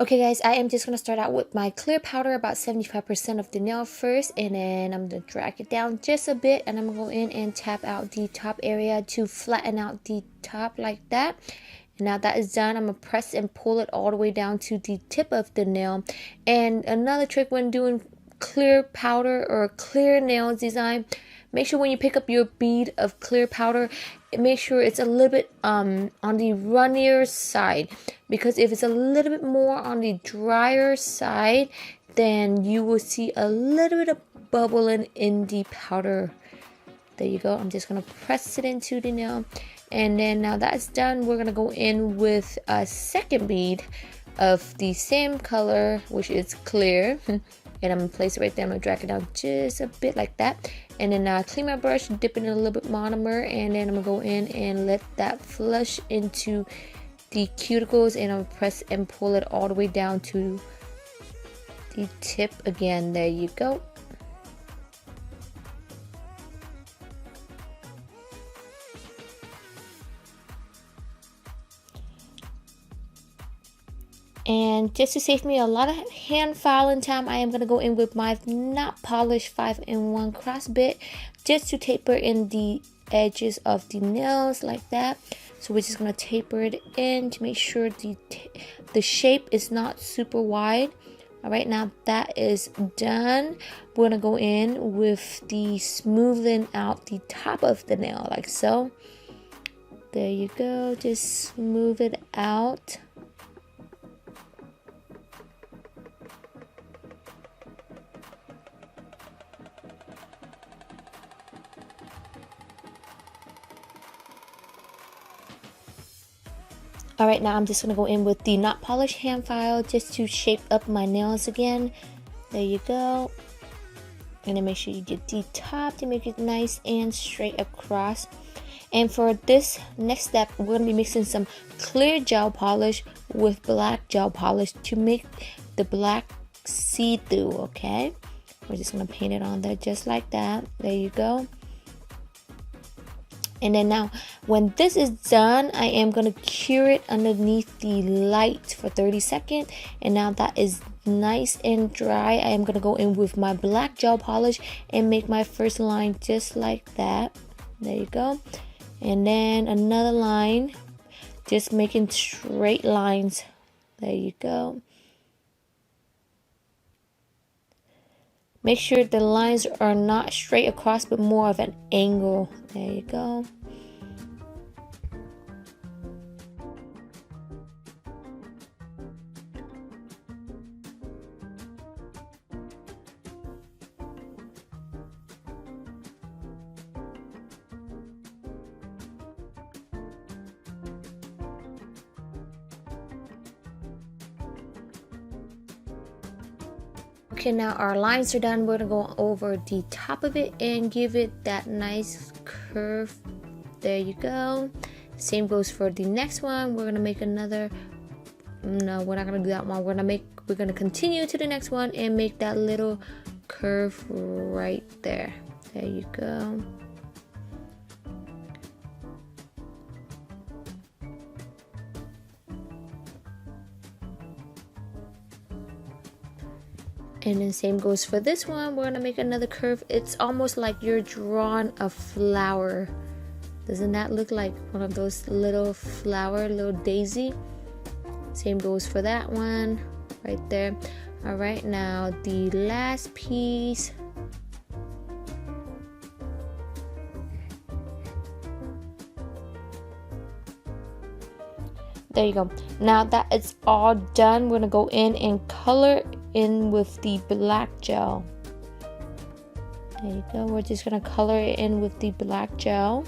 Okay guys, I am just going to start out with my clear powder, about 75% of the nail first, and then I'm going to drag it down just a bit, and I'm going to go in and tap out the top area to flatten out the top like that. And now that is done, I'm going to press and pull it all the way down to the tip of the nail. And another trick when doing clear powder or clear nail design, make sure when you pick up your bead of clear powder, make sure it's a little bit on the runnier side, because if it's a little bit more on the drier side, then you will see a little bit of bubbling in the powder. There you go. I'm just going to press it into the nail, and then now that's done, we're going to go in with a second bead of the same color, which is clear. And I'm going to place it right there. I'm going to drag it down just a bit like that. And then clean my brush, dip it in a little bit monomer, and then I'm going to go in and let that flush into the cuticles, and I'm going to press and pull it all the way down to the tip again. There you go. And just to save me a lot of hand filing time, I am going to go in with my Notpolish 5-in-1 cross bit just to taper in the edges of the nails like that. So we're just going to taper it in to make sure the shape is not super wide. Alright, now that is done, we're going to go in with the smoothing out the top of the nail like so. There you go, just smooth it out. Alright, now I'm just going to go in with the Notpolish hand file just to shape up my nails again. There you go. And then make sure you get the top to make it nice and straight across. And for this next step, we're going to be mixing some clear gel polish with black gel polish to make the black see-through, okay? We're just going to paint it on there just like that. There you go. And then now, when this is done, I am going to cure it underneath the light for 30 seconds. And now that is nice and dry, I am going to go in with my black gel polish and make my first line just like that. There you go. And then another line, just making straight lines. There you go. Make sure the lines are not straight across, but more of an angle. There you go. Okay, now our lines are done. We're gonna go over the top of it and give it that nice curve. There you go. Same goes for the next one. We're gonna make another. No, we're not gonna do that one. We're gonna continue to the next one and make that little curve right there. There you go. And then same goes for this one. We're gonna make another curve. It's almost like you're drawing a flower. Doesn't that look like one of those little flower, little daisy? Same goes for that one right there. All right, now the last piece. There you go. Now that it's all done, we're gonna go in and color in with the black gel. There you go. We're just gonna color it in with the black gel.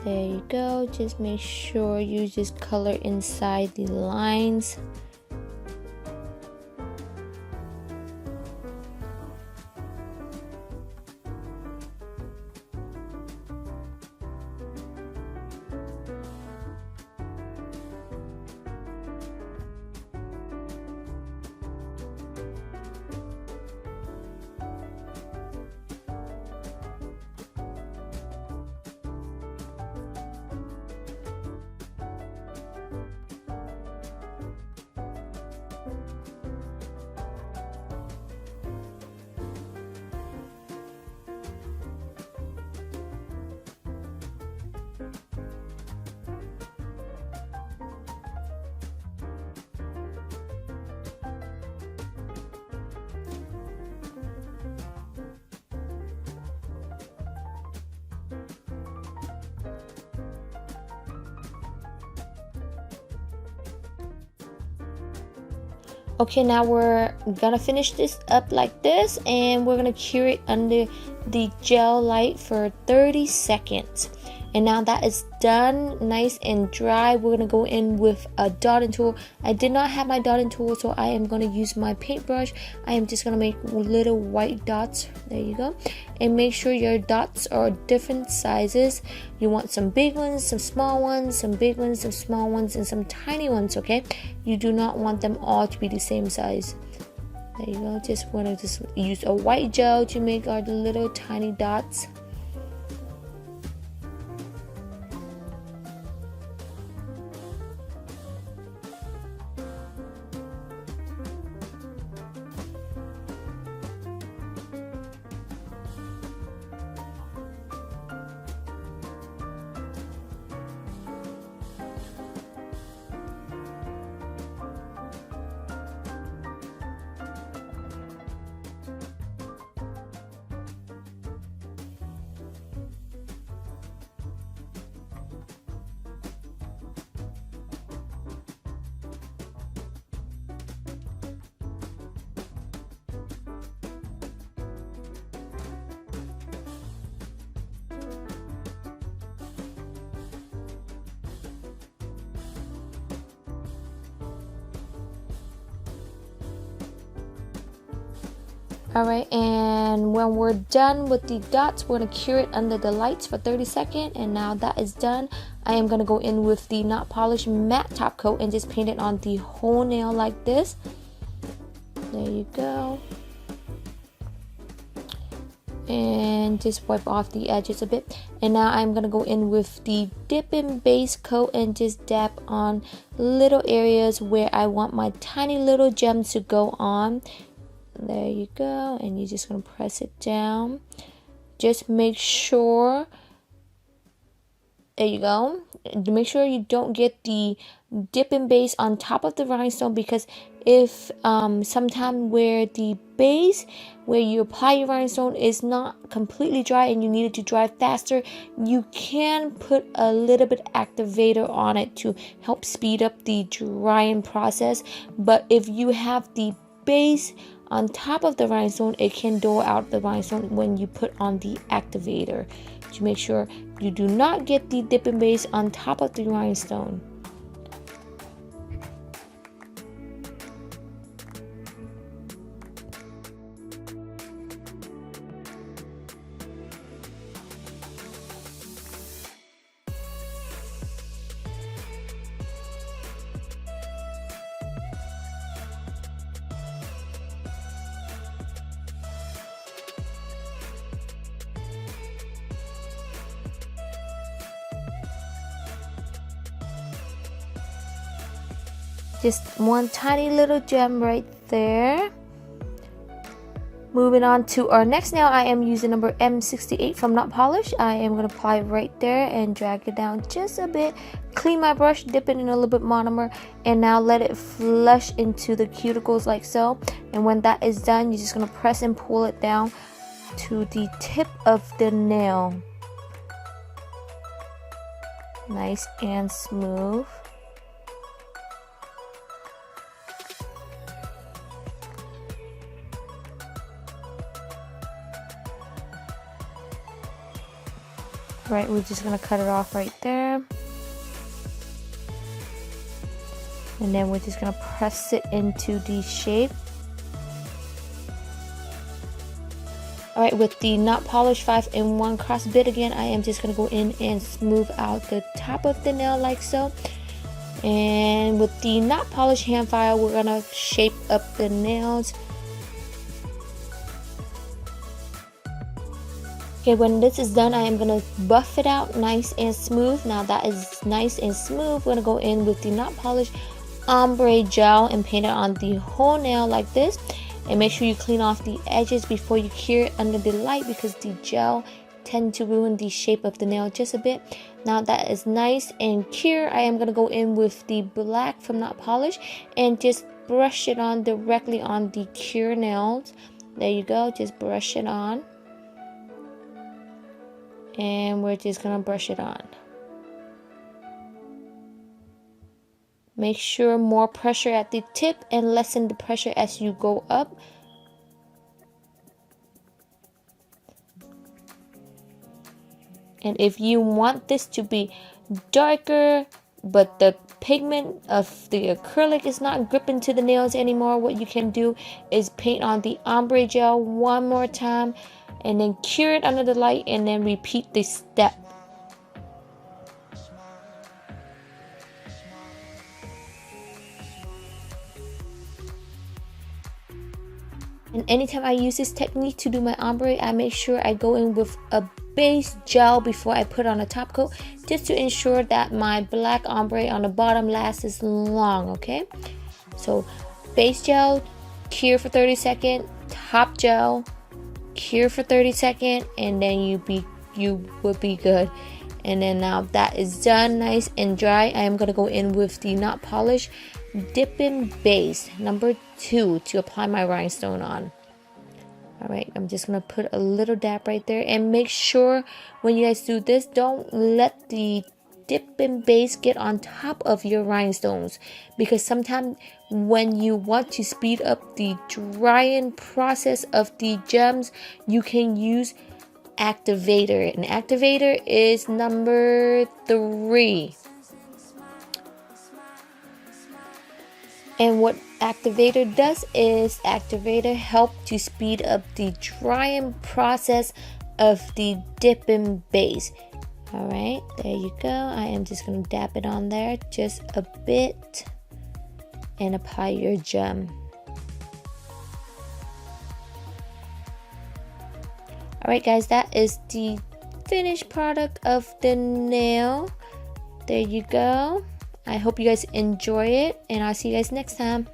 There you go. Just make sure you just color inside the lines. Okay, now we're gonna finish this up like this, and we're gonna cure it under the gel light for 30 seconds. And now that is done, nice and dry, we're gonna go in with a dotting tool. I did not have my dotting tool, so I am gonna use my paintbrush. I am just gonna make little white dots. There you go. And make sure your dots are different sizes. You want some big ones, some small ones, some big ones, some small ones, and some tiny ones, okay? You do not want them all to be the same size. There you go. Just wanna use a white gel to make our little tiny dots. Alright, and when we're done with the dots, we're going to cure it under the lights for 30 seconds. And now that is done, I am going to go in with the Notpolish matte top coat and just paint it on the whole nail like this. There you go. And just wipe off the edges a bit. And now I'm going to go in with the dipping base coat and just dab on little areas where I want my tiny little gems to go on. There you go, and you're just gonna press it down. Just make sure, there you go, make sure you don't get the dipping base on top of the rhinestone, because if sometime where the base where you apply your rhinestone is not completely dry and you need it to dry faster, you can put a little bit activator on it to help speed up the drying process. But if you have the base on top of the rhinestone, it can dull out the rhinestone when you put on the activator, to make sure you do not get the dipping base on top of the rhinestone. Just one tiny little gem right there. Moving on to our next nail, I am using number M68 from Notpolish. I am going to apply right there and drag it down just a bit. Clean my brush, dip it in a little bit monomer, and now let it flush into the cuticles like so. And when that is done, you're just going to press and pull it down to the tip of the nail. Nice and smooth. Right, we're just gonna cut it off right there, and then we're just gonna press it into the shape. Alright, with the Notpolish 5-in-1 cross bit again, I am just gonna go in and smooth out the top of the nail like so. And with the Notpolish hand file, we're gonna shape up the nails. Okay, when this is done, I am going to buff it out nice and smooth. Now that is nice and smooth, we're going to go in with the Notpolish ombre gel and paint it on the whole nail like this. And make sure you clean off the edges before you cure it under the light, because the gel tends to ruin the shape of the nail just a bit. Now that is nice and cure, I am going to go in with the black from Notpolish and just brush it on directly on the cure nails. There you go, just brush it on. And we're just gonna brush it on. Make sure more pressure at the tip and lessen the pressure as you go up. And if you want this to be darker, but the pigment of the acrylic is not gripping to the nails anymore, what you can do is paint on the ombre gel one more time and then cure it under the light and then repeat this step. And anytime I use this technique to do my ombre, I make sure I go in with a base gel before I put on a top coat, just to ensure that my black ombre on the bottom lasts long, okay? So base gel, cure for 30 seconds, top gel, cure for 30 seconds, and then you will be good. And then now that is done, nice and dry, I am gonna go in with the Notpolish Dipping Base number 2 to apply my rhinestone on. Alright, I'm just gonna put a little dab right there, and make sure when you guys do this, don't let the dipping base get on top of your rhinestones, because sometimes when you want to speed up the drying process of the gems, you can use activator, and activator is number 3. And what activator does is activator help to speed up the drying process of the dipping base. Alright, there you go. I am just going to dab it on there just a bit and apply your gem. Alright guys, that is the finished product of the nail. There you go. I hope you guys enjoy it, and I'll see you guys next time.